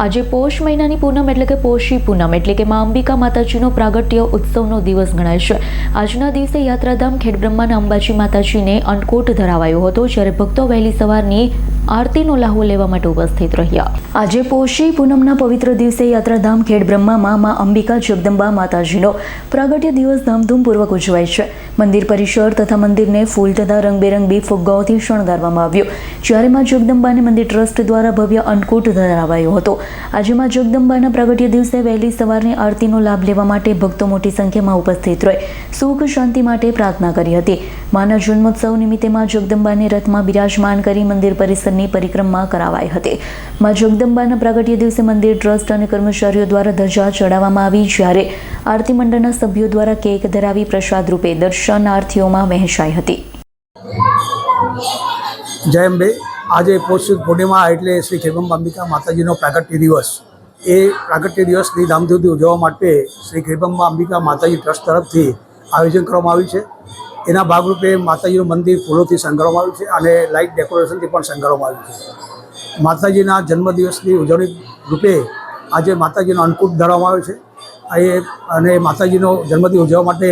આજે પોષ મહિનાની પૂનમ એટલે કે પોષી પૂનમ એટલે કે માં અંબિકા માતાજીનો પ્રાગટ્ય ઉત્સવનો દિવસ ગણાય છે। આજના દિવસે યાત્રાધામ ખેડબ્રહ્માના અંબાજી માતાજીને અન્નકૂટ ધરાવાયો હતો, જ્યારે ભક્તો વહેલી સવારની આરતીનો લાહો લેવા માટે ઉપસ્થિત રહ્યા। આજે પોષી પૂનમના પવિત્ર દિવસે યાત્રાધામ ખેડબ્રહ્મામાં માં અંબિકા જગદંબા માતાજીનો પ્રાગટ્ય દિવસ ધામધૂમપૂર્વક ઉજવાય છે। મંદિર પરિસર તથા મંદિરને ફૂલ તથા રંગબેરંગી ફુગ્ગાઓથી શણગારવામાં આવ્યો, જ્યારે માં જગદંબાને મંદિર ટ્રસ્ટ દ્વારા ભવ્ય અન્નકૂટ ધરાવાયો હતો। આજે માં જગદંબાના પ્રાગટ્ય દિવસે વહેલી સવારની આરતીનો લાભ લેવા માટે ભક્તો મોટી સંખ્યામાં ઉપસ્થિત રહી સુખ શાંતિ માટે પ્રાર્થના કરી હતી। માના જન્મોત્સવ નિમિત્તે માં જગદંબાને રથમાં બિરાજમાન કરી મંદિર પરિસરની પરિક્રમા કરાવાઈ હતી। માં જગદંબાના પ્રાગટ્ય દિવસે મંદિર ટ્રસ્ટ અને કર્મચારીઓ દ્વારા ધજા ચડાવવામાં આવી, જ્યારે આરતી મંડળના સભ્યો દ્વારા કેક ધરાવી પ્રસાદ રૂપે દર્શનાર્થીઓમાં વહેંચાઈ હતી। જય અંબે। આજે પોષ પૂર્ણિમા એટલે શ્રી ખેડબ્રહ્મા અંબિકા માતાજીનો પ્રાગટ્ય દિવસ। એ પ્રાગટ્ય દિવસની ધામધૂમથી ઉજવવા માટે શ્રી ખેડબ્રહ્મા અંબિકા માતાજી ટ્રસ્ટ તરફથી આયોજન કરવામાં આવ્યું છે। એના ભાગરૂપે માતાજીનું મંદિર ફૂલોથી શણગારવામાં આવ્યું છે અને લાઇટ ડેકોરેશનથી પણ શણગારવામાં આવ્યું છે। માતાજીના જન્મદિવસની ઉજવણી રૂપે આજે માતાજીનો અન્નકૂટ ધરવામાં આવ્યો છે અને માતાજીનો જન્મદિવસ ઉજવવા માટે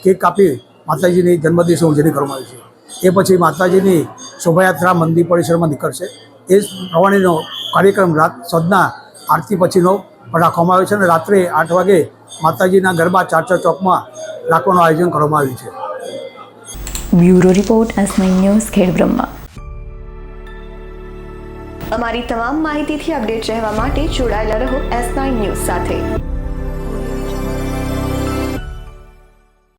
કેક કાપી માતાજીની જન્મદિવસની ઉજવણી કરવામાં આવી છે। એ પછી માતાજીની શોભાયાત્રા મંદિર પરિસરમાં નીકળશે। એ પ્રમાણેનો કાર્યક્રમ રાત સાંજના આરતી પછીનો રાખવામાં આવ્યો છે અને રાત્રે 8 વાગે માતાજીના ગરબા ચાચર ચોકમાં રાખવાનું આયોજન કરવામાં આવ્યું છે। Bureau report S9 news Khedbrahma. અમારી તમામ માહિતીથી અપડેટ રહેવા માટે જોડાયેલા રહો S9 ન્યૂઝ સાથે।